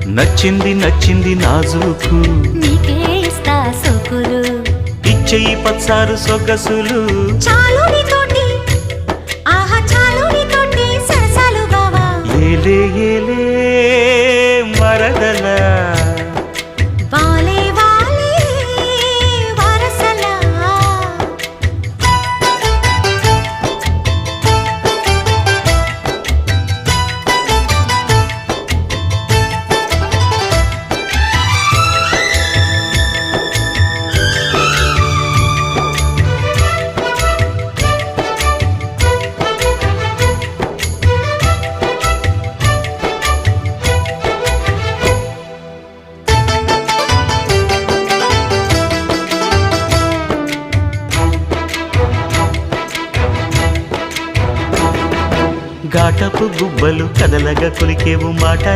నచ్చింది నచ్చింది నాజూకు నీకే ఇస్తా సోకులు ఇచ్చేయి పచ్చారు సొగసులు చాలు నీతోటి ఆహా చాలు నీతోటి సరసాలు బావా ఏలే ఏలే మరదల వాలే వాలే వరసలా ఘాటపు గుబ్బలు కదలగా కొలికేవు మాట